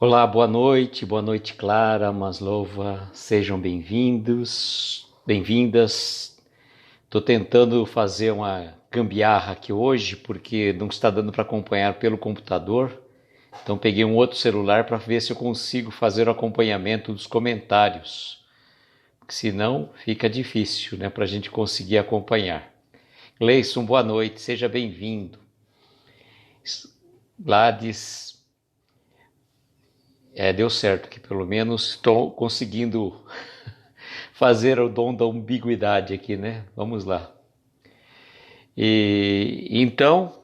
Olá, boa noite Clara, Maslova, sejam bem-vindos, bem-vindas. Estou tentando fazer uma gambiarra aqui hoje porque não está dando para acompanhar pelo computador, então peguei um outro celular para ver se eu consigo fazer o acompanhamento dos comentários, porque senão fica difícil, né, para a gente conseguir acompanhar. Gleison, boa noite, seja bem-vindo. Gladys, deu certo que pelo menos estou conseguindo fazer o dom da ambiguidade aqui, né? Vamos lá. E então,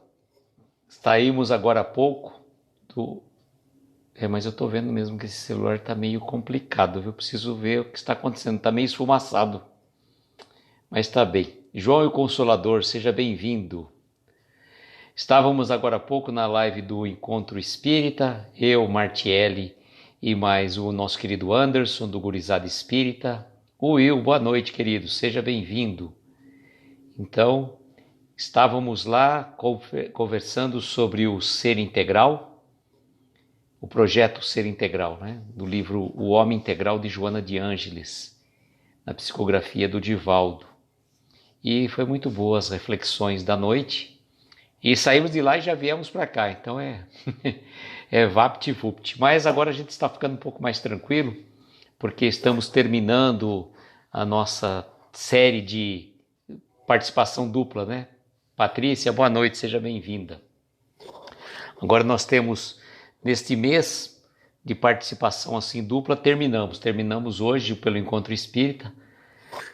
saímos agora há pouco do... mas eu estou vendo mesmo que esse celular está meio complicado, viu? Preciso ver o que está acontecendo, está meio esfumaçado. Mas está bem. João e o Consolador, seja bem-vindo. Estávamos agora há pouco na live do Encontro Espírita, eu, Martiele e mais o nosso querido Anderson, do Gurizada Espírita. O Will, boa noite, querido, seja bem-vindo. Então, estávamos lá conversando sobre o Ser Integral, o projeto Ser Integral, né? Do livro O Homem Integral, de Joana de Ângeles, na psicografia do Divaldo. E foi muito boa as reflexões da noite. E saímos de lá e já viemos para cá, então é vapt-vupt. Mas agora a gente está ficando um pouco mais tranquilo, porque estamos terminando a nossa série de participação dupla, né? Patrícia, boa noite, seja bem-vinda. Agora nós temos, neste mês de participação assim dupla, terminamos hoje pelo Encontro Espírita.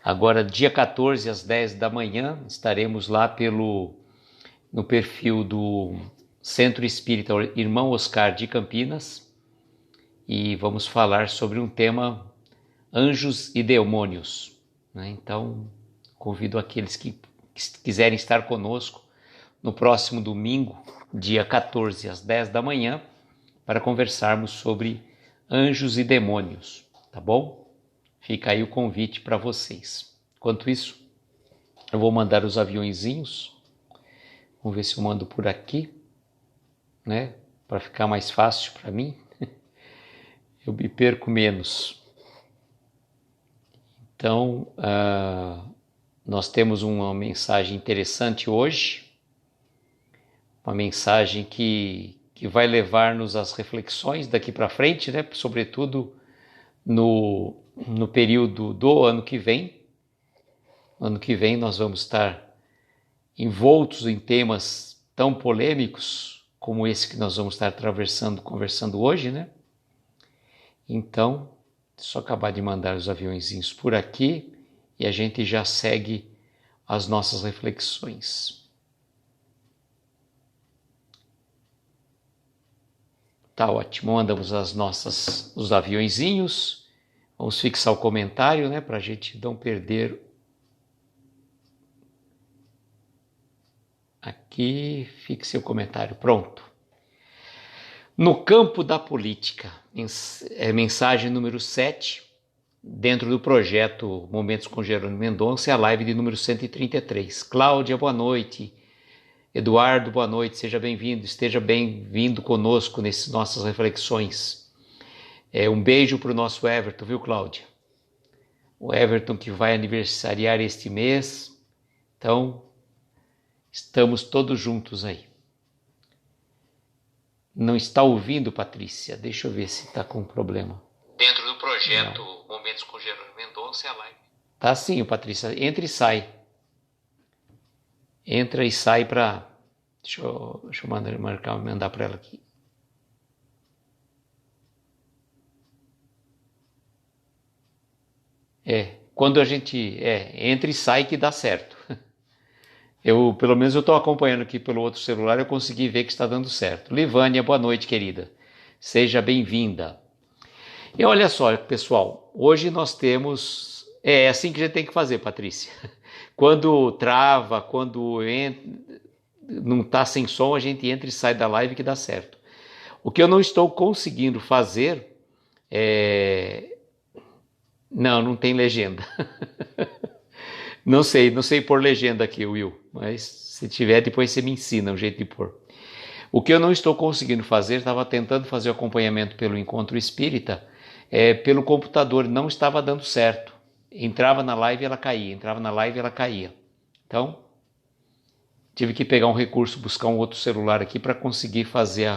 Agora, dia 14, às 10 da manhã, estaremos lá no perfil do Centro Espírita Irmão Oscar de Campinas e vamos falar sobre um tema Anjos e Demônios, né? Então, convido aqueles que quiserem estar conosco no próximo domingo, dia 14, às 10 da manhã, para conversarmos sobre anjos e demônios, tá bom? Fica aí o convite para vocês. Enquanto isso, eu vou mandar os aviõezinhos. Vamos ver se eu mando por aqui, né? Para ficar mais fácil para mim. Eu me perco menos. Então, nós temos uma mensagem interessante hoje. Uma mensagem que vai levar-nos às reflexões daqui para frente, né? Sobretudo no período do ano que vem. Ano que vem nós vamos estar envoltos em temas tão polêmicos como esse que nós vamos estar conversando hoje, né? Então, só acabar de mandar os aviõezinhos por aqui e a gente já segue as nossas reflexões. Tá ótimo, mandamos os aviõezinhos, vamos fixar o comentário, né, para a gente não perder. Aqui, fixe o comentário, pronto. No campo da política, mensagem número 7, dentro do projeto Momentos com Jerônimo Mendonça, é a live de número 133. Cláudia, boa noite. Eduardo, boa noite, seja bem-vindo, esteja bem-vindo conosco nessas nossas reflexões. Um beijo para o nosso Everton, viu, Cláudia? O Everton que vai aniversariar este mês, então estamos todos juntos aí. Não está ouvindo, Patrícia? Deixa eu ver se está com problema. Dentro do projeto Momentos com Jerônimo Mendonça é a live. Tá sim, Patrícia. Entra e sai. Entra e sai para... Deixa eu mandar para ela aqui. Quando a gente... entra e sai que dá certo. Pelo menos eu estou acompanhando aqui pelo outro celular, eu consegui ver que está dando certo. Livânia, boa noite, querida. Seja bem-vinda. E olha só, pessoal, hoje nós temos... É assim que a gente tem que fazer, Patrícia. Quando trava, quando não está sem som, a gente entra e sai da live que dá certo. O que eu não estou conseguindo fazer é... Não tem legenda. Não sei pôr legenda aqui, Will, mas se tiver, depois você me ensina o jeito de pôr. O que eu não estou conseguindo fazer, estava tentando fazer o acompanhamento pelo Encontro Espírita, pelo computador, não estava dando certo. Entrava na live e ela caía, entrava na live e ela caía. Então, tive que pegar um recurso, buscar um outro celular aqui para conseguir fazer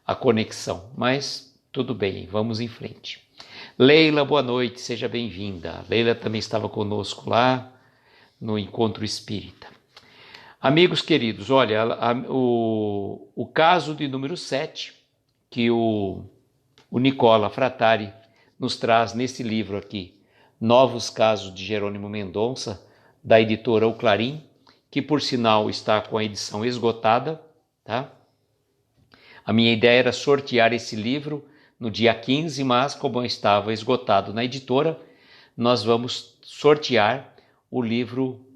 a conexão. Mas tudo bem, vamos em frente. Leila, boa noite, seja bem-vinda. Leila também estava conosco lá no Encontro Espírita. Amigos queridos, olha, o caso de número 7, que o Nicola Frattari nos traz nesse livro aqui, Novos Casos de Jerônimo Mendonça, da editora O Clarim, que por sinal está com a edição esgotada, tá? A minha ideia era sortear esse livro no dia 15, mas como estava esgotado na editora, nós vamos sortear o livro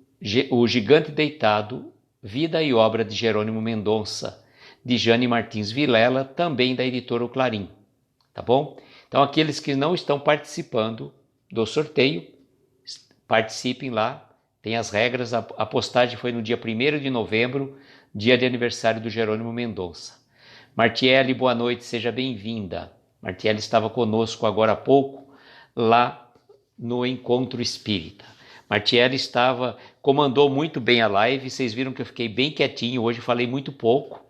O Gigante Deitado, Vida e Obra de Jerônimo Mendonça, de Jane Martins Vilela, também da editora O Clarim, tá bom? Então aqueles que não estão participando do sorteio, participem lá, tem as regras, a postagem foi no dia 1º de novembro, dia de aniversário do Jerônimo Mendonça. Martiele, boa noite, seja bem-vinda. Martiele estava conosco agora há pouco, lá no Encontro Espírita. Martiele comandou muito bem a live, vocês viram que eu fiquei bem quietinho, hoje falei muito pouco.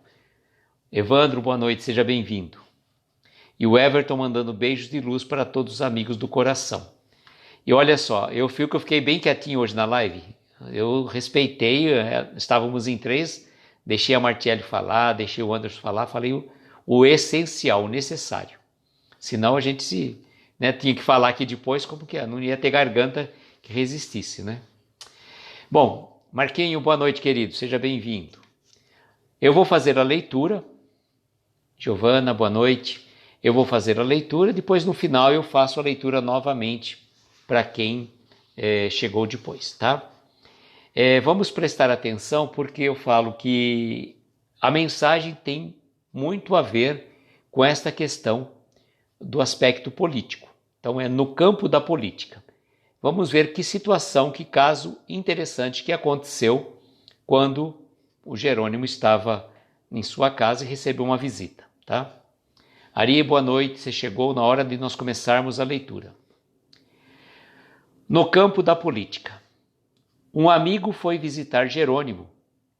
Evandro, boa noite, seja bem-vindo. E o Everton mandando beijos de luz para todos os amigos do coração. E olha só, eu fiquei bem quietinho hoje na live, eu respeitei, estávamos em 3, deixei a Martiele falar, deixei o Anderson falar, falei o essencial, o necessário. Senão a gente tinha que falar aqui depois, como que não ia ter garganta que resistisse, né? Bom, Marquinho, boa noite, querido, seja bem-vindo. Eu vou fazer a leitura. Giovana, boa noite. Eu vou fazer a leitura, depois no final eu faço a leitura novamente para quem chegou depois, tá? Vamos prestar atenção porque eu falo que a mensagem tem muito a ver com esta questão do aspecto político. Então é no campo da política. Vamos ver que situação, que caso interessante que aconteceu quando o Jerônimo estava em sua casa e recebeu uma visita, tá? Ari, boa noite, você chegou na hora de nós começarmos a leitura. No campo da política. Um amigo foi visitar Jerônimo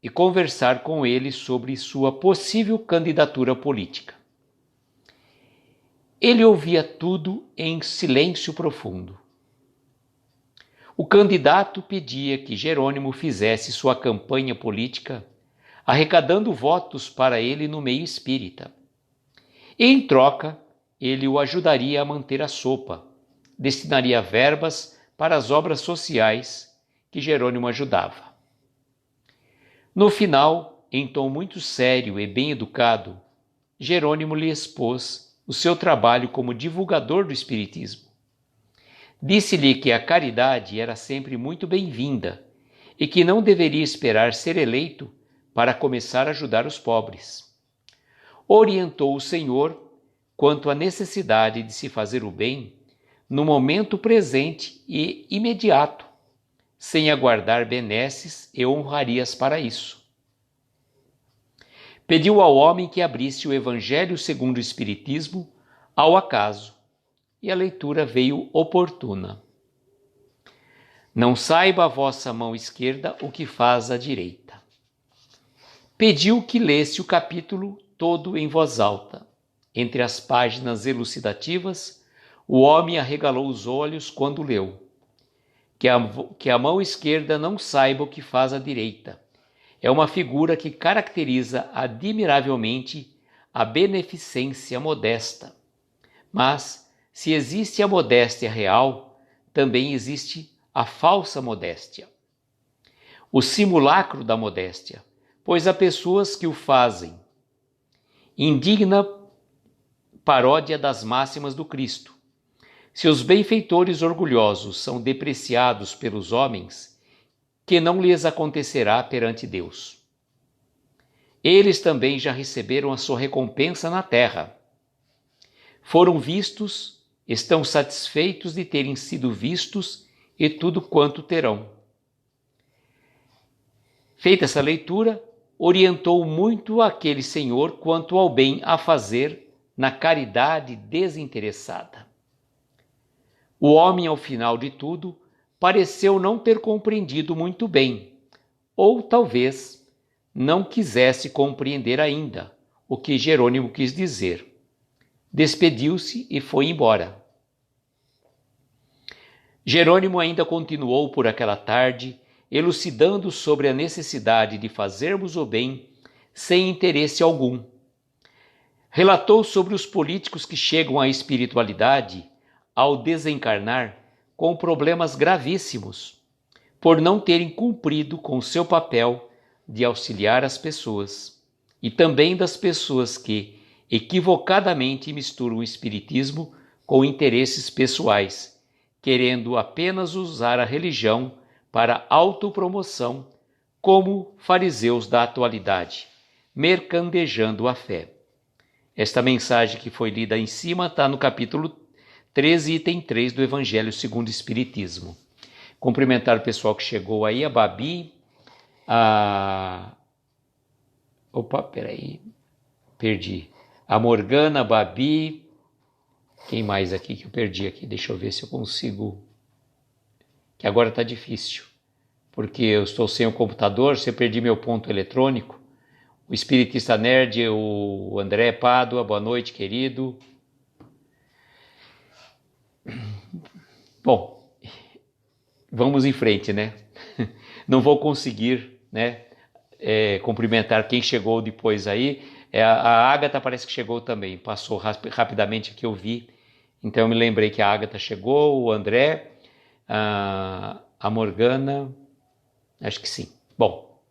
e conversar com ele sobre sua possível candidatura política. Ele ouvia tudo em silêncio profundo. O candidato pedia que Jerônimo fizesse sua campanha política, arrecadando votos para ele no meio espírita. E, em troca, ele o ajudaria a manter a sopa, destinaria verbas para as obras sociais que Jerônimo ajudava. No final, em tom muito sério e bem educado, Jerônimo lhe expôs o seu trabalho como divulgador do espiritismo. Disse-lhe que a caridade era sempre muito bem-vinda e que não deveria esperar ser eleito para começar a ajudar os pobres. Orientou o Senhor quanto à necessidade de se fazer o bem no momento presente e imediato, sem aguardar benesses e honrarias para isso. Pediu ao homem que abrisse o Evangelho segundo o Espiritismo ao acaso, e a leitura veio oportuna. Não saiba a vossa mão esquerda o que faz a direita. Pediu que lesse o capítulo todo em voz alta. Entre as páginas elucidativas, o homem arregalou os olhos quando leu. Que a mão esquerda não saiba o que faz a direita. É uma figura que caracteriza admiravelmente a beneficência modesta. Mas, se existe a modéstia real, também existe a falsa modéstia. O simulacro da modéstia, pois há pessoas que o fazem. Indigna paródia das máximas do Cristo. Se os benfeitores orgulhosos são depreciados pelos homens, que não lhes acontecerá perante Deus? Eles também já receberam a sua recompensa na terra. Foram vistos, estão satisfeitos de terem sido vistos e tudo quanto terão. Feita essa leitura, orientou muito aquele senhor quanto ao bem a fazer na caridade desinteressada. O homem, ao final de tudo, pareceu não ter compreendido muito bem, ou talvez não quisesse compreender ainda o que Jerônimo quis dizer. Despediu-se e foi embora. Jerônimo ainda continuou por aquela tarde, elucidando sobre a necessidade de fazermos o bem sem interesse algum. Relatou sobre os políticos que chegam à espiritualidade, ao desencarnar, com problemas gravíssimos, por não terem cumprido com seu papel de auxiliar as pessoas, e também das pessoas que, equivocadamente, misturam o espiritismo com interesses pessoais, querendo apenas usar a religião para autopromoção, como fariseus da atualidade, mercandejando a fé. Esta mensagem que foi lida em cima está no capítulo 13, item 3 do Evangelho segundo o Espiritismo. Cumprimentar o pessoal que chegou aí, a Babi, perdi. A Morgana, a Babi, quem mais aqui que eu perdi aqui? Deixa eu ver se eu consigo, que agora está difícil, porque eu estou sem o computador, se eu perdi meu ponto eletrônico. O Espiritista Nerd, o André Pádua, boa noite, querido. Bom, vamos em frente, né? Não vou conseguir, né, cumprimentar quem chegou depois aí. A Ágata parece que chegou também, passou rapidamente que eu vi. Então eu me lembrei que a Ágata chegou, o André, a Morgana, acho que sim. Bom,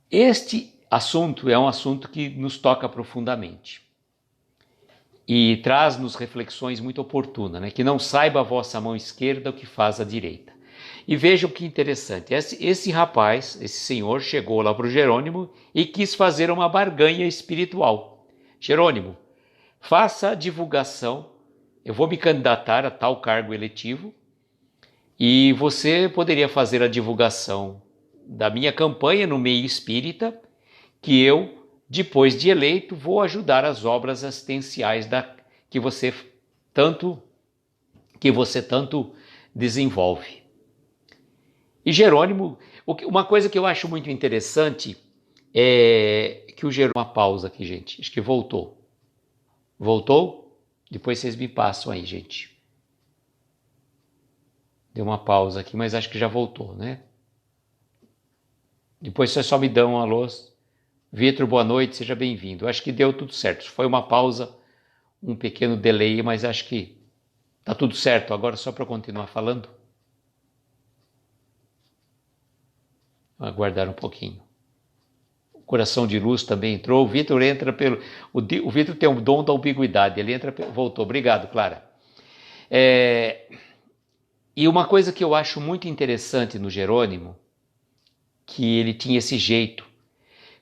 este assunto é um assunto que nos toca profundamente e traz-nos reflexões muito oportunas, né? Que não saiba a vossa mão esquerda o que faz a direita. E vejam que interessante, esse rapaz, esse senhor, chegou lá para o Jerônimo e quis fazer uma barganha espiritual. Jerônimo, faça a divulgação, eu vou me candidatar a tal cargo eletivo e você poderia fazer a divulgação da minha campanha no meio espírita, que eu, depois de eleito, vou ajudar as obras assistenciais que você tanto desenvolve. E Jerônimo, uma coisa que eu acho muito interessante é que o Jerônimo... Uma pausa aqui, gente, acho que voltou. Voltou? Depois vocês me passam aí, gente. Deu uma pausa aqui, mas acho que já voltou, né? Depois vocês só me dão um alô. Vitor, boa noite, seja bem-vindo. Acho que deu tudo certo. Foi uma pausa, um pequeno delay, mas acho que tá tudo certo. Agora só para continuar falando. Vou aguardar um pouquinho. O Coração de Luz também entrou. O Vitor entra pelo... O Vitor tem um dom da ambiguidade. Ele entra... Voltou. Obrigado, Clara. E uma coisa que eu acho muito interessante no Jerônimo, que ele tinha esse jeito.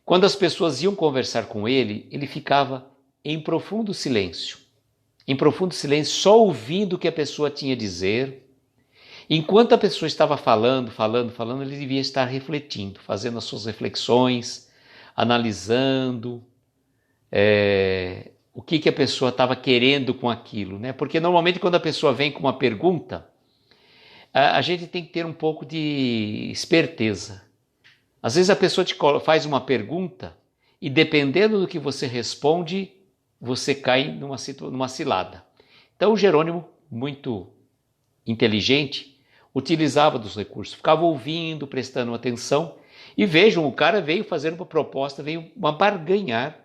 Quando as pessoas iam conversar com ele, ele ficava em profundo silêncio. Em profundo silêncio, só ouvindo o que a pessoa tinha a dizer. Enquanto a pessoa estava falando, ele devia estar refletindo, fazendo as suas reflexões, analisando o que a pessoa estava querendo com aquilo, né? Porque normalmente quando a pessoa vem com uma pergunta, a gente tem que ter um pouco de esperteza. Às vezes a pessoa te faz uma pergunta e dependendo do que você responde, você cai numa cilada. Então o Jerônimo, muito inteligente, utilizava dos recursos, ficava ouvindo, prestando atenção, e vejam, o cara veio fazer uma proposta, veio uma barganhar.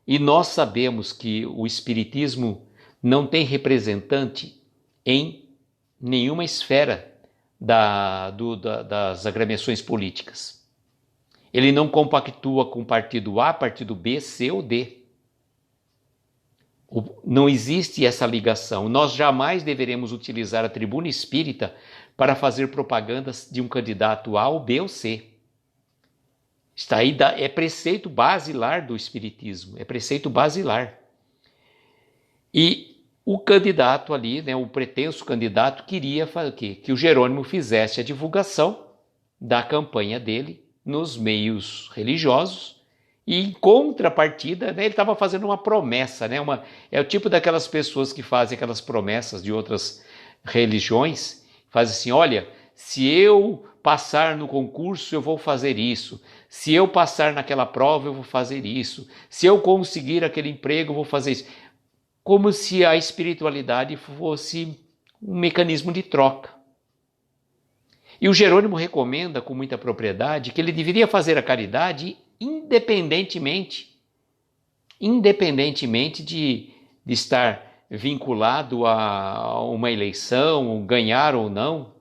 E nós sabemos que o Espiritismo não tem representante em nenhuma esfera das agremiações políticas. Ele não compactua com partido A, partido B, C ou D. Não existe essa ligação. Nós jamais deveremos utilizar a tribuna espírita para fazer propagandas de um candidato A ou B ou C. Está aí, é preceito basilar do Espiritismo, é preceito basilar. E o candidato ali, né, o pretenso candidato, queria fazer o quê? Que o Jerônimo fizesse a divulgação da campanha dele nos meios religiosos e, em contrapartida, né, ele estava fazendo uma promessa, né, é o tipo daquelas pessoas que fazem aquelas promessas de outras religiões, fazem assim, olha, se eu passar no concurso eu vou fazer isso, se eu passar naquela prova eu vou fazer isso, se eu conseguir aquele emprego eu vou fazer isso, como se a espiritualidade fosse um mecanismo de troca. E o Jerônimo recomenda com muita propriedade que ele deveria fazer a caridade independentemente de estar vinculado a uma eleição, ganhar ou não.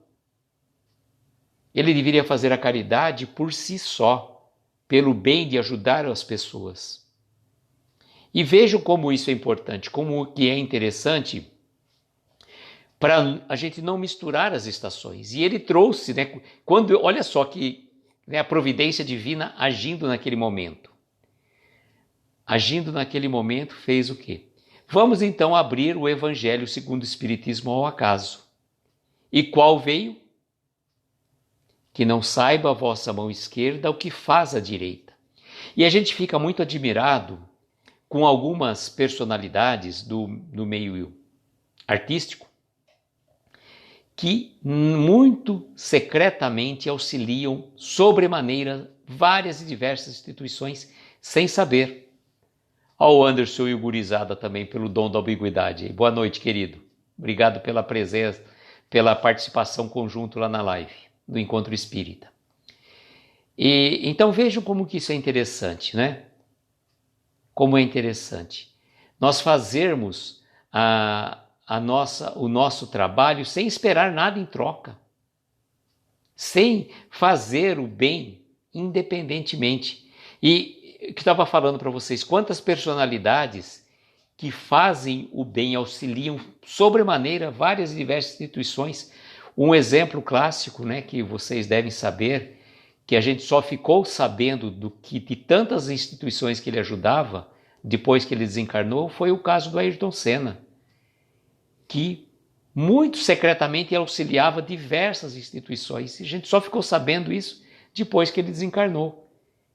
Ele deveria fazer a caridade por si só, pelo bem de ajudar as pessoas. E vejam como isso é importante, como que é interessante para a gente não misturar as estações. E ele trouxe, né, olha só que, né, a providência divina agindo naquele momento. Agindo naquele momento fez o quê? Vamos então abrir o Evangelho segundo o Espiritismo ao acaso. E qual veio? Que não saiba a vossa mão esquerda o que faz a direita. E a gente fica muito admirado com algumas personalidades do meio artístico que muito secretamente auxiliam sobremaneira várias e diversas instituições sem saber. Ao Anderson e o Gurizada também pelo dom da ambiguidade. Boa noite, querido. Obrigado pela presença, pela participação conjunta lá na live do Encontro Espírita. E então vejam como que isso é interessante, né? Como é interessante nós fazermos o nosso trabalho sem esperar nada em troca, sem fazer o bem independentemente. E que estava falando para vocês, quantas personalidades que fazem o bem, auxiliam sobremaneira várias e diversas instituições. Um exemplo clássico, né, que vocês devem saber, que a gente só ficou sabendo de tantas instituições que ele ajudava depois que ele desencarnou, foi o caso do Ayrton Senna, que muito secretamente auxiliava diversas instituições. E a gente só ficou sabendo isso depois que ele desencarnou,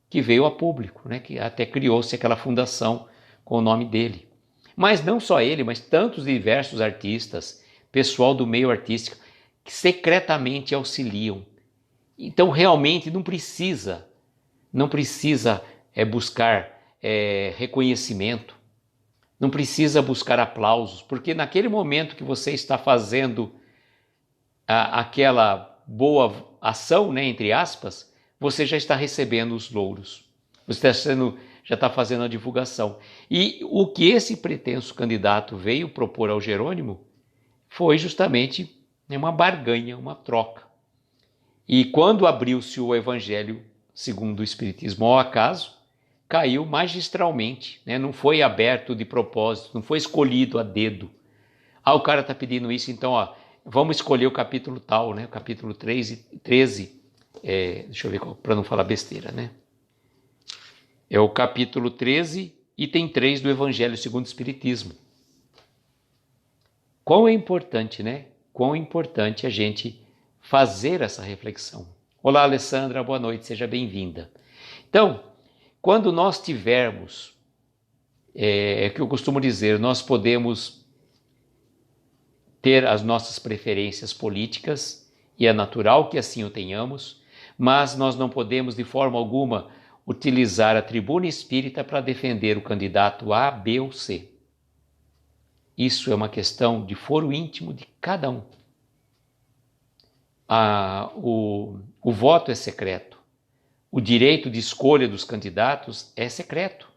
que veio a público, né, que até criou-se aquela fundação com o nome dele. Mas não só ele, mas tantos diversos artistas, pessoal do meio artístico, que secretamente auxiliam. Então realmente não precisa buscar reconhecimento, não precisa buscar aplausos, porque naquele momento que você está fazendo aquela boa ação, né, entre aspas, você já está recebendo os louros, você já está fazendo a divulgação. E o que esse pretenso candidato veio propor ao Jerônimo foi justamente uma barganha, uma troca. E quando abriu-se o Evangelho segundo o Espiritismo ao acaso, caiu magistralmente, né? Não foi aberto de propósito, não foi escolhido a dedo. O cara está pedindo isso, então vamos escolher o capítulo tal, né? O capítulo 13, deixa eu ver para não falar besteira, né? É o capítulo 13, item 3 do Evangelho segundo o Espiritismo. Quão é importante, né? Quão importante a gente fazer essa reflexão. Olá, Alessandra, boa noite, seja bem-vinda. Então, quando nós tivermos, é que eu costumo dizer, nós podemos ter as nossas preferências políticas, e é natural que assim o tenhamos, mas nós não podemos de forma alguma utilizar a tribuna espírita para defender o candidato A, B ou C. Isso é uma questão de foro íntimo de cada um. O voto é secreto. O direito de escolha dos candidatos é secreto,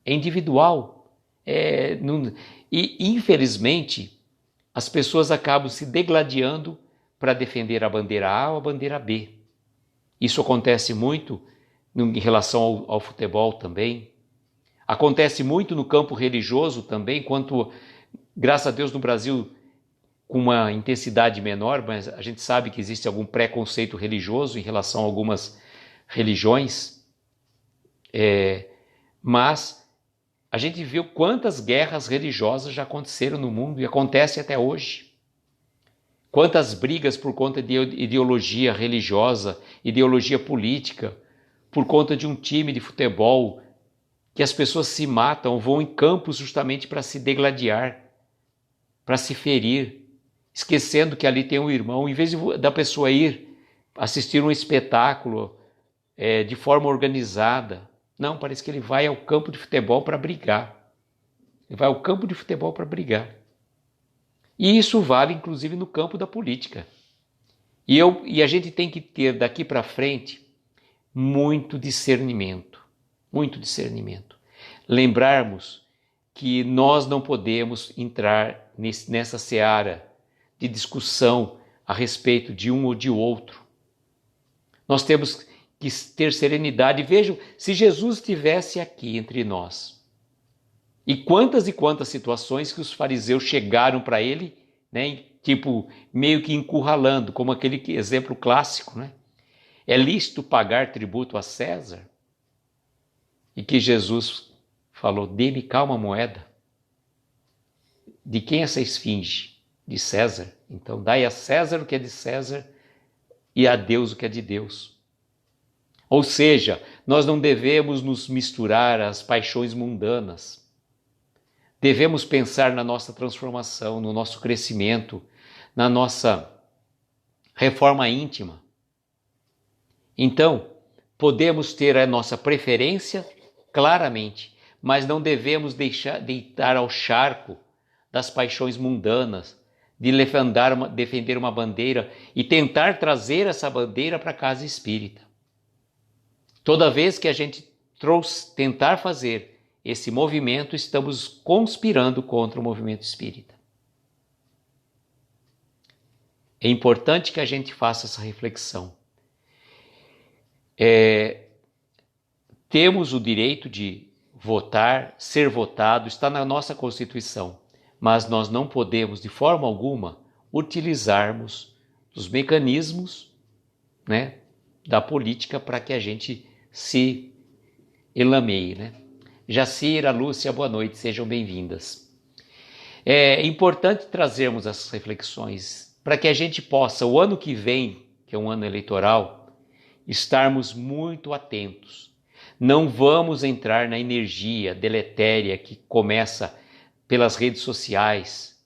é individual. E, infelizmente, as pessoas acabam se degladiando para defender a bandeira A ou a bandeira B. Isso acontece muito em relação ao futebol também. Acontece muito no campo religioso também, graças a Deus, no Brasil, com uma intensidade menor, mas a gente sabe que existe algum preconceito religioso em relação a algumas religiões, mas a gente viu quantas guerras religiosas já aconteceram no mundo e acontece até hoje. Quantas brigas por conta de ideologia religiosa, ideologia política, por conta de um time de futebol, que as pessoas se matam, vão em campos justamente para se degladiar, para se ferir, esquecendo que ali tem um irmão. Em vez da pessoa ir assistir um espetáculo de forma organizada, não, parece que ele vai ao campo de futebol para brigar. Ele vai ao campo de futebol para brigar. E isso vale, inclusive, no campo da política. E a gente tem que ter, daqui para frente, muito discernimento. Muito discernimento. Lembrarmos que nós não podemos entrar nessa seara de discussão a respeito de um ou de outro. Nós temos que ter serenidade. Vejam, se Jesus estivesse aqui entre nós, e quantas situações que os fariseus chegaram para ele, né, tipo, meio que encurralando, como aquele exemplo clássico, né? É lícito pagar tributo a César? E que Jesus falou, dê-me cá uma moeda. De quem essa esfinge? De César. Então dai a César o que é de César e a Deus o que é de Deus. Ou seja, nós não devemos nos misturar às paixões mundanas. Devemos pensar na nossa transformação, no nosso crescimento, na nossa reforma íntima. Então, podemos ter a nossa preferência claramente, mas não devemos deitar ao charco das paixões mundanas, de defender uma bandeira e tentar trazer essa bandeira para a casa espírita. Toda vez que a gente tentar fazer esse movimento, estamos conspirando contra o movimento espírita. É importante que a gente faça essa reflexão. Temos o direito de votar, ser votado, está na nossa Constituição, mas nós não podemos, de forma alguma, utilizarmos os mecanismos, né, da política para que a gente se elameie, né? Jacira, Lúcia, boa noite, sejam bem-vindas. É importante trazermos essas reflexões para que a gente possa, o ano que vem, que é um ano eleitoral, estarmos muito atentos. Não vamos entrar na energia deletéria que começa pelas redes sociais.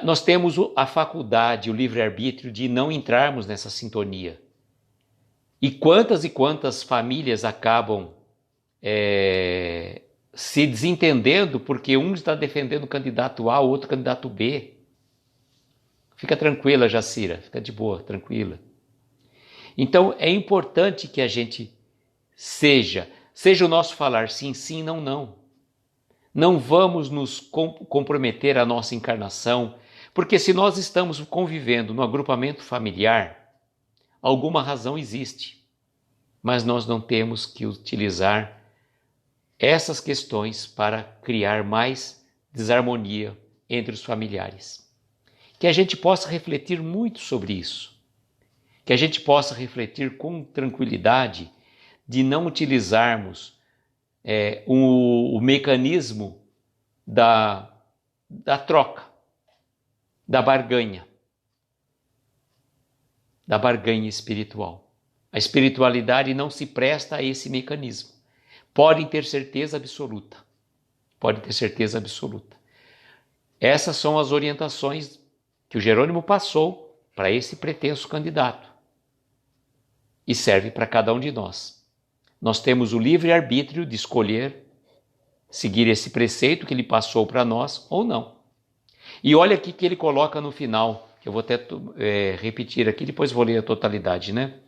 Nós temos a faculdade, o livre-arbítrio de não entrarmos nessa sintonia. E quantas famílias acabam se desentendendo porque um está defendendo o candidato A, o outro candidato B. Fica tranquila, Jacira, fica de boa, tranquila. Então, é importante que a gente seja o nosso falar sim, sim, não, não. Não vamos nos comprometer à nossa encarnação, porque se nós estamos convivendo no agrupamento familiar, alguma razão existe, mas nós não temos que utilizar essas questões para criar mais desarmonia entre os familiares. Que a gente possa refletir muito sobre isso, que a gente possa refletir com tranquilidade de não utilizarmos o mecanismo da troca, da barganha espiritual. A espiritualidade não se presta a esse mecanismo. Podem ter certeza absoluta. Essas são as orientações que o Jerônimo passou para esse pretenso candidato. E serve para cada um de nós. Nós temos o livre-arbítrio de escolher seguir esse preceito que ele passou para nós ou não. E olha aqui que ele coloca no final, que eu vou até repetir aqui, depois vou ler a totalidade, né?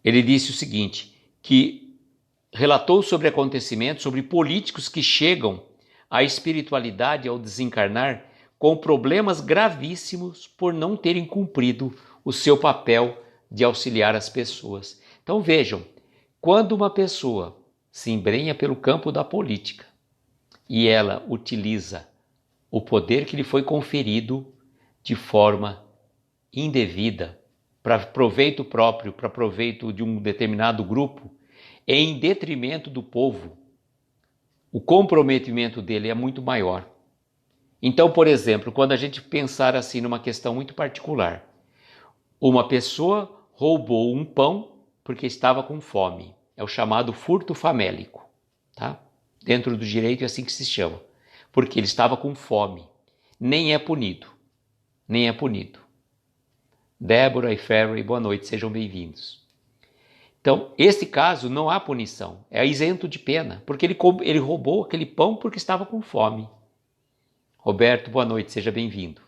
Ele disse o seguinte, que relatou sobre acontecimentos, sobre políticos que chegam à espiritualidade ao desencarnar com problemas gravíssimos por não terem cumprido o seu papel de auxiliar as pessoas. Então vejam, quando uma pessoa se embrenha pelo campo da política e ela utiliza o poder que lhe foi conferido de forma indevida, para proveito próprio, para proveito de um determinado grupo, em detrimento do povo, o comprometimento dele é muito maior. Então, por exemplo, quando a gente pensar assim numa questão muito particular, Uma pessoa roubou um pão porque estava com fome. É o chamado furto famélico, tá? Dentro do direito é assim que se chama. Porque ele estava com fome. Nem é punido. Nem é punido. Débora e Ferry, boa noite, sejam bem-vindos. Então, este caso não há punição. É isento de pena. Porque ele roubou aquele pão porque estava com fome. Roberto, boa noite, seja bem-vindo.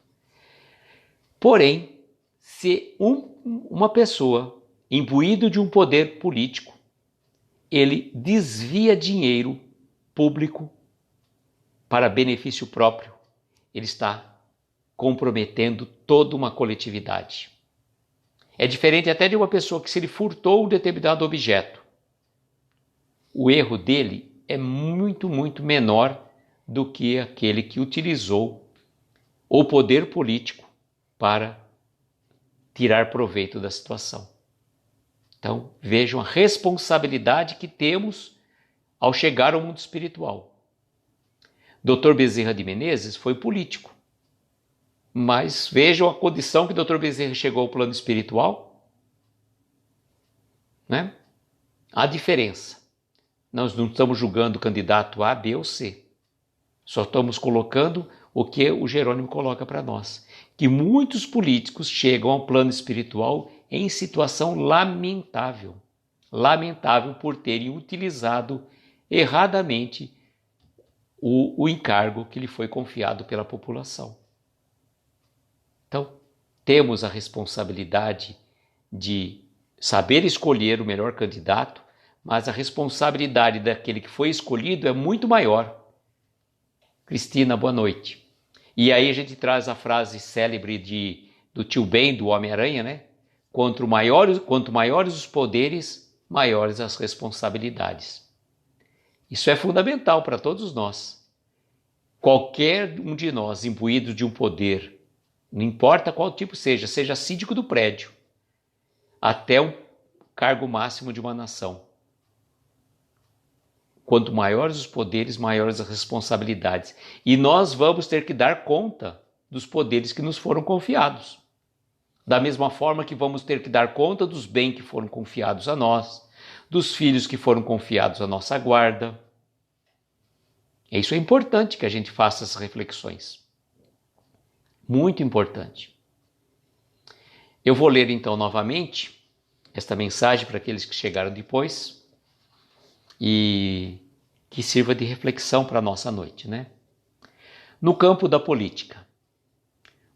Porém, se uma pessoa imbuído de um poder político, ele desvia dinheiro público para benefício próprio, ele está comprometendo toda uma coletividade. É diferente até de uma pessoa que, se ele furtou um determinado objeto, o erro dele é muito, muito menor do que aquele que utilizou o poder político para tirar proveito da situação. Então, vejam a responsabilidade que temos ao chegar ao mundo espiritual. Dr. Bezerra de Menezes foi político, mas vejam a condição que Dr. Bezerra chegou ao plano espiritual, né? A diferença. Nós não estamos julgando o candidato A, B ou C. Só estamos colocando o que o Jerônimo coloca para nós. Que muitos políticos chegam ao plano espiritual em situação lamentável. Lamentável por terem utilizado erradamente o encargo que lhe foi confiado pela população. Então, temos a responsabilidade de saber escolher o melhor candidato, mas a responsabilidade daquele que foi escolhido é muito maior. Cristina, boa noite. E aí a gente traz a frase célebre do tio Ben, do Homem-Aranha, né? Quanto maiores os poderes, maiores as responsabilidades. Isso é fundamental para todos nós. Qualquer um de nós imbuído de um poder, não importa qual tipo seja síndico do prédio, até o cargo máximo de uma nação. Quanto maiores os poderes, maiores as responsabilidades. E nós vamos ter que dar conta dos poderes que nos foram confiados. Da mesma forma que vamos ter que dar conta dos bens que foram confiados a nós, dos filhos que foram confiados à nossa guarda. Isso é importante que a gente faça essas reflexões. Muito importante. Eu vou ler então novamente esta mensagem para aqueles que chegaram depois e que sirva de reflexão para a nossa noite, né? No campo da política.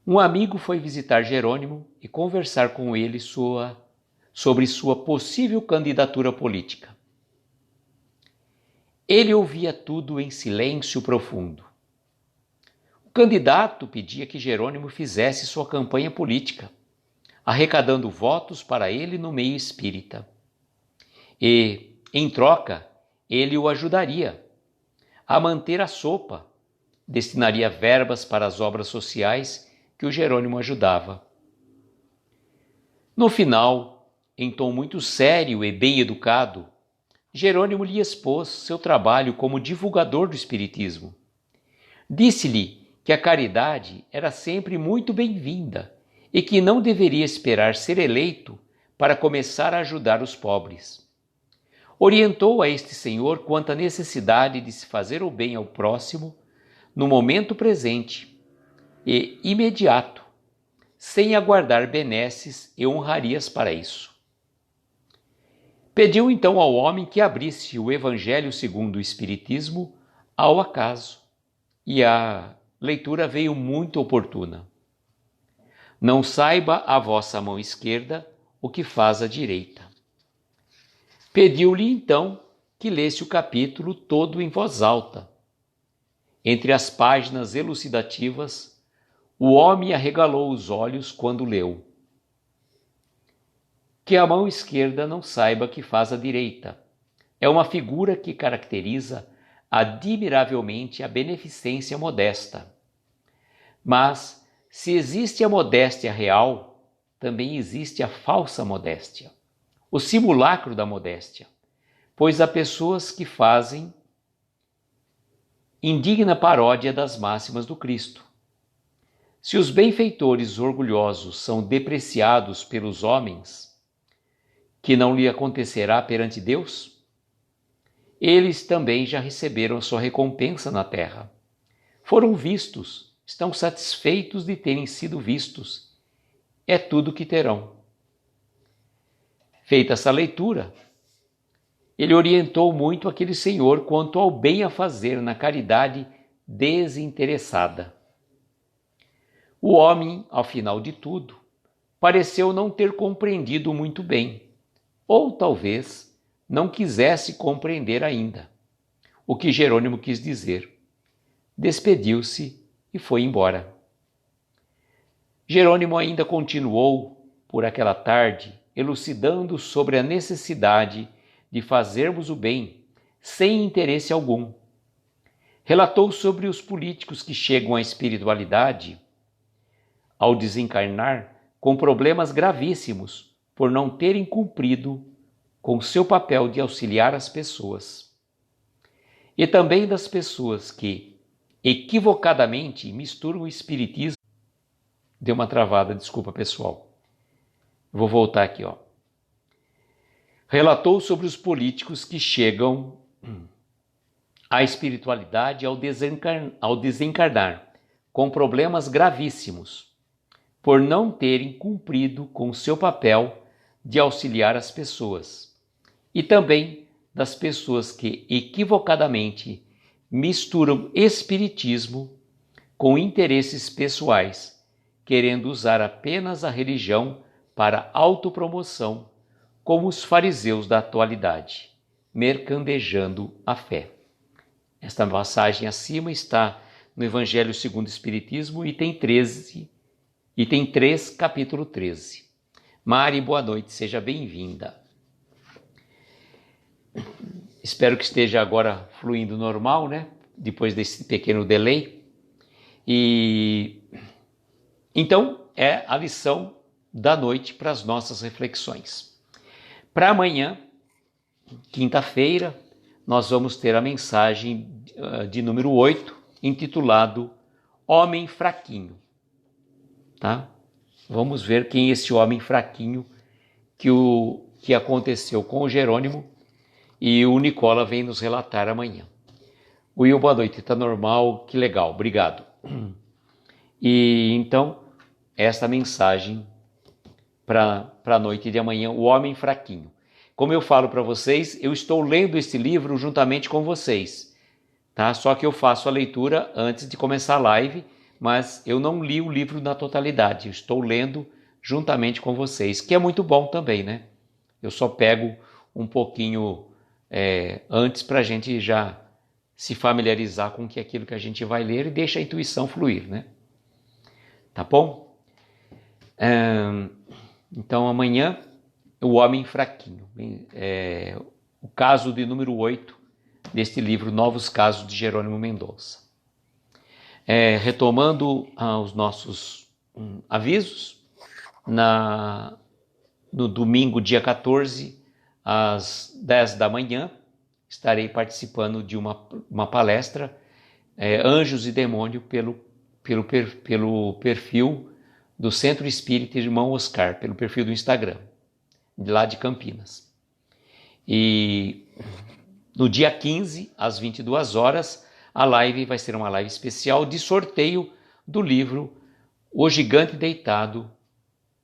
Um amigo foi visitar Jerônimo e conversar com ele sobre sua possível candidatura política. Ele ouvia tudo em silêncio profundo. O candidato pedia que Jerônimo fizesse sua campanha política, arrecadando votos para ele no meio espírita. E, em troca, ele o ajudaria a manter a sopa, destinaria verbas para as obras sociais que o Jerônimo ajudava. No final, em tom muito sério e bem educado, Jerônimo lhe expôs seu trabalho como divulgador do espiritismo. Disse-lhe que a caridade era sempre muito bem-vinda e que não deveria esperar ser eleito para começar a ajudar os pobres. Orientou a este senhor quanto à necessidade de se fazer o bem ao próximo no momento presente e imediato, sem aguardar benesses e honrarias para isso. Pediu então ao homem que abrisse o Evangelho segundo o Espiritismo ao acaso, e a leitura veio muito oportuna. Não saiba a vossa mão esquerda o que faz a direita. Pediu-lhe então que lesse o capítulo todo em voz alta. Entre as páginas elucidativas, o homem arregalou os olhos quando leu. Que a mão esquerda não saiba que faz a direita. É uma figura que caracteriza admiravelmente a beneficência modesta. Mas, se existe a modéstia real, também existe a falsa modéstia, o simulacro da modéstia, pois há pessoas que fazem indigna paródia das máximas do Cristo. Se os benfeitores orgulhosos são depreciados pelos homens, que não lhe acontecerá perante Deus? Eles também já receberam sua recompensa na terra. Foram vistos, estão satisfeitos de terem sido vistos. É tudo que terão. Feita essa leitura, ele orientou muito aquele senhor quanto ao bem a fazer na caridade desinteressada. O homem, ao final de tudo, pareceu não ter compreendido muito bem, ou talvez não quisesse compreender ainda o que Jerônimo quis dizer. Despediu-se e foi embora. Jerônimo ainda continuou, por aquela tarde, elucidando sobre a necessidade de fazermos o bem sem interesse algum. Relatou sobre os políticos que chegam à espiritualidade, ao desencarnar, com problemas gravíssimos por não terem cumprido com seu papel de auxiliar as pessoas. E também das pessoas que, equivocadamente, misturam o espiritismo. Deu uma travada, desculpa pessoal. Vou voltar aqui, ó. Relatou sobre os políticos que chegam à espiritualidade ao desencarnar, com problemas gravíssimos, por não terem cumprido com seu papel de auxiliar as pessoas, e também das pessoas que equivocadamente misturam espiritismo com interesses pessoais, querendo usar apenas a religião para autopromoção, como os fariseus da atualidade, mercandejando a fé. Esta passagem acima está no Evangelho segundo o Espiritismo, item 3, capítulo 13. Mari, boa noite, seja bem-vinda. Espero que esteja agora fluindo normal, né? Depois desse pequeno delay. E então é a lição da noite para as nossas reflexões. Para amanhã, quinta-feira, nós vamos ter a mensagem de número 8, intitulado Homem Fraquinho. Tá? Vamos ver quem é esse homem fraquinho que aconteceu com o Jerônimo e o Nicola vem nos relatar amanhã. Will, boa noite, está normal, que legal, obrigado. E então, esta mensagem para a noite de amanhã, o homem fraquinho. Como eu falo para vocês, eu estou lendo esse livro juntamente com vocês, tá? Só que eu faço a leitura antes de começar a live, mas eu não li o livro na totalidade, eu estou lendo juntamente com vocês, que é muito bom também, né? Eu só pego um pouquinho antes para a gente já se familiarizar com aquilo que a gente vai ler e deixa a intuição fluir, né? Tá bom? Então amanhã, o homem fraquinho, o caso de número 8 deste livro, Novos Casos de Jerônimo Mendonça. Retomando os nossos avisos, no domingo, dia 14, às 10 da manhã, estarei participando de uma palestra, Anjos e Demônio, pelo perfil do Centro Espírita Irmão Oscar, pelo perfil do Instagram, lá de Campinas. E no dia 15, às 22 horas, a live vai ser uma live especial de sorteio do livro O Gigante Deitado,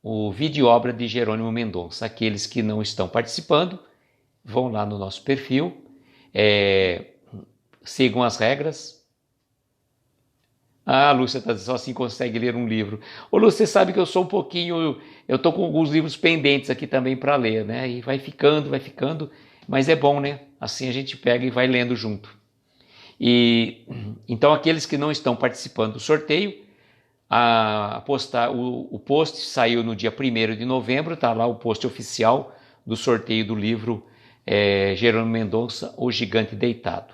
o vídeo-obra de Jerônimo Mendonça. Aqueles que não estão participando, vão lá no nosso perfil, sigam as regras. Ah, Lúcia, só assim consegue ler um livro. Ô, Lúcia, você sabe que eu sou eu estou com alguns livros pendentes aqui também para ler, né? E vai ficando, mas é bom, né? Assim a gente pega e vai lendo junto. E então aqueles que não estão participando do sorteio, o post saiu no dia 1º de novembro, está lá o post oficial do sorteio do livro Jerônimo Mendonça, O Gigante Deitado.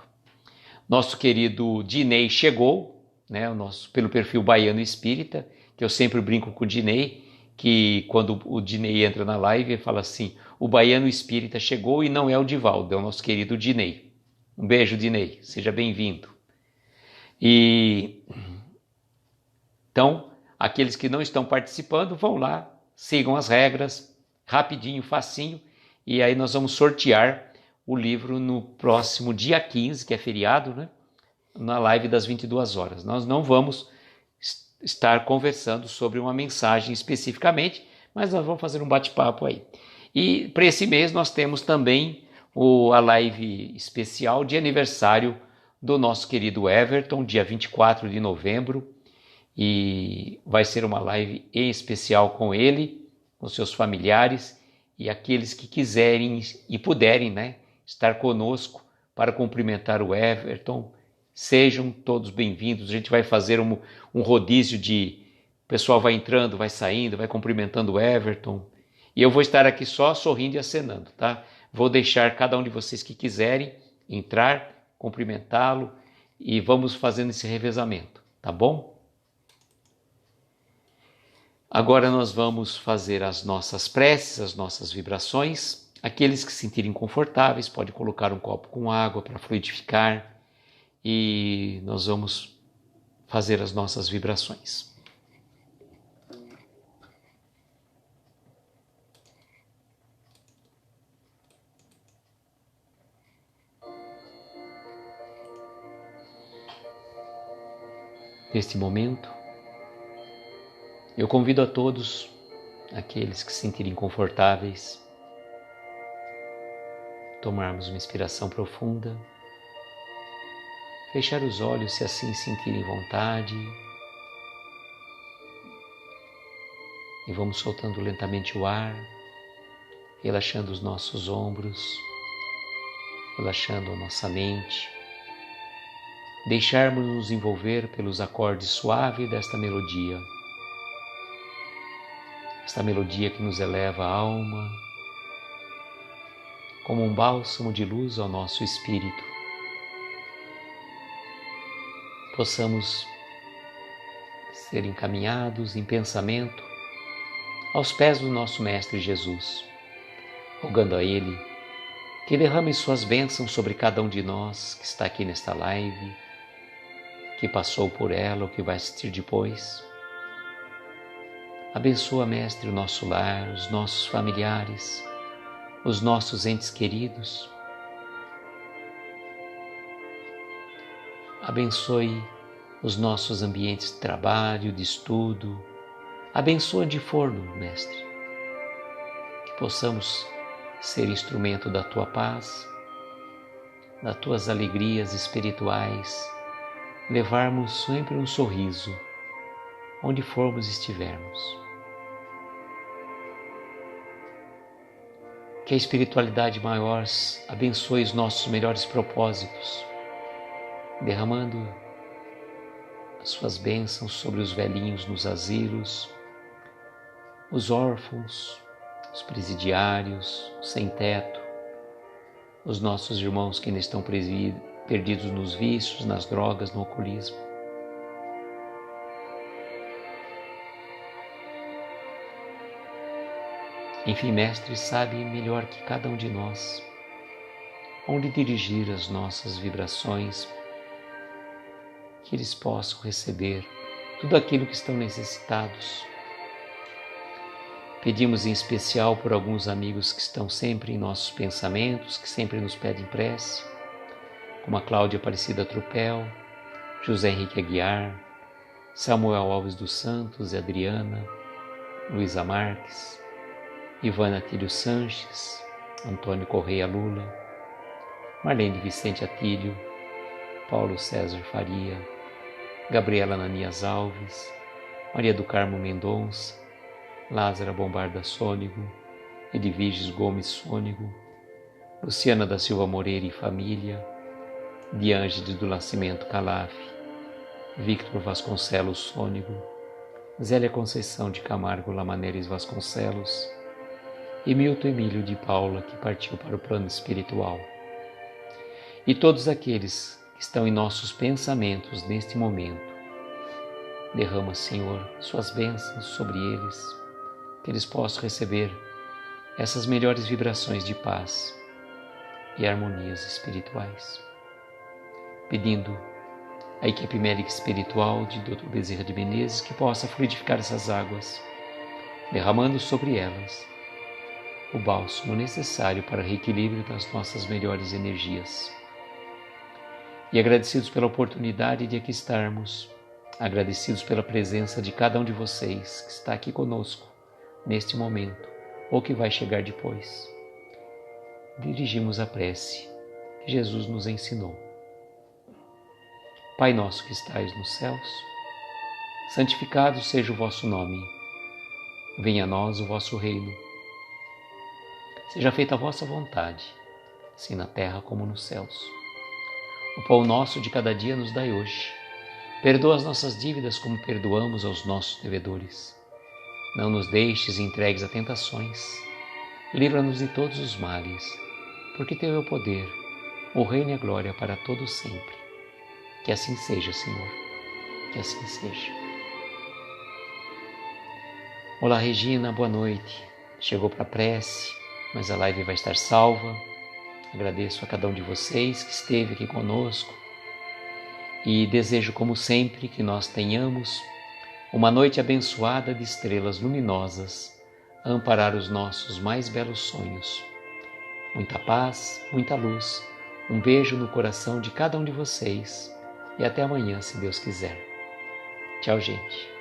Nosso querido Dinei chegou, né, pelo perfil Baiano Espírita, que eu sempre brinco com o Dinei, que quando o Dinei entra na live, ele fala assim, o Baiano Espírita chegou e não é o Divaldo, é o nosso querido Dinei. Um beijo, Dinei, seja bem-vindo. E então, Aqueles que não estão participando, vão lá, sigam as regras, rapidinho, facinho, e aí nós vamos sortear o livro no próximo dia 15, que é feriado, né? Na live das 22 horas. Nós não vamos estar conversando sobre uma mensagem especificamente, mas nós vamos fazer um bate-papo aí. E para esse mês nós temos também a live especial de aniversário do nosso querido Everton, dia 24 de novembro, e vai ser uma live em especial com ele, com seus familiares e aqueles que quiserem e puderem, né, estar conosco para cumprimentar o Everton. Sejam todos bem-vindos. A gente vai fazer um rodízio de... O pessoal vai entrando, vai saindo, vai cumprimentando o Everton. E eu vou estar aqui só sorrindo e acenando, tá? Vou deixar cada um de vocês que quiserem entrar, cumprimentá-lo e vamos fazendo esse revezamento, tá bom? Agora nós vamos fazer as nossas preces, as nossas vibrações. Aqueles que se sentirem confortáveis podem colocar um copo com água para fluidificar e nós vamos fazer as nossas vibrações. Neste momento, eu convido a todos, aqueles que se sentirem confortáveis, tomarmos uma inspiração profunda, fechar os olhos se assim sentirem vontade e vamos soltando lentamente o ar, relaxando os nossos ombros, relaxando a nossa mente, deixarmos-nos envolver pelos acordes suaves desta melodia. Esta melodia que nos eleva a alma, como um bálsamo de luz ao nosso espírito. Possamos ser encaminhados em pensamento aos pés do nosso Mestre Jesus, rogando a Ele que derrame suas bênçãos sobre cada um de nós que está aqui nesta live, que passou por ela ou que vai assistir depois. Abençoa, Mestre, o nosso lar, os nossos familiares, os nossos entes queridos. Abençoe os nossos ambientes de trabalho, de estudo. Abençoa onde for, Mestre. Que possamos ser instrumento da Tua paz, das Tuas alegrias espirituais, levarmos sempre um sorriso onde formos e estivermos. Que a espiritualidade maior abençoe os nossos melhores propósitos, derramando as suas bênçãos sobre os velhinhos nos asilos, os órfãos, os presidiários, os sem-teto, os nossos irmãos que ainda estão perdidos nos vícios, nas drogas, no alcoolismo. Enfim, Mestre sabe melhor que cada um de nós onde dirigir as nossas vibrações, que eles possam receber tudo aquilo que estão necessitados. Pedimos em especial por alguns amigos que estão sempre em nossos pensamentos, que sempre nos pedem prece, como a Cláudia Aparecida Trupel, José Henrique Aguiar, Samuel Alves dos Santos e Adriana, Luísa Marques, Ivana Atílio Sanches, Antônio Correia Lula, Marlene Vicente Atílio, Paulo César Faria, Gabriela Ananias Alves, Maria do Carmo Mendonça, Lázara Bombarda Sônego, Edviges Gomes Sônego, Luciana da Silva Moreira e família, Diângeles do Nascimento Calaf, Victor Vasconcelos Sônego, Zélia Conceição de Camargo Lamaneres Vasconcelos e Milton Emílio de Paula, que partiu para o plano espiritual. E todos aqueles que estão em nossos pensamentos neste momento, derrama, Senhor, suas bênçãos sobre eles, que eles possam receber essas melhores vibrações de paz e harmonias espirituais. Pedindo a equipe médica espiritual de Dr. Bezerra de Menezes, que possa fluidificar essas águas, derramando sobre elas o bálsamo necessário para o reequilíbrio das nossas melhores energias. E agradecidos pela oportunidade de aqui estarmos, agradecidos pela presença de cada um de vocês que está aqui conosco neste momento ou que vai chegar depois, dirigimos a prece que Jesus nos ensinou. Pai nosso que estais nos céus, santificado seja o vosso nome. Venha a nós o vosso reino. Seja feita a vossa vontade, assim na terra como nos céus. O pão nosso de cada dia nos dai hoje. Perdoa as nossas dívidas como perdoamos aos nossos devedores. Não nos deixes entregues a tentações. Livra-nos de todos os males, porque teu é o poder, o reino e a glória para todos sempre. Que assim seja, Senhor. Que assim seja. Olá, Regina, boa noite. Chegou para a prece, mas a live vai estar salva. Agradeço a cada um de vocês que esteve aqui conosco e desejo, como sempre, que nós tenhamos uma noite abençoada de estrelas luminosas a amparar os nossos mais belos sonhos. Muita paz, muita luz, um beijo no coração de cada um de vocês e até amanhã, se Deus quiser. Tchau, gente.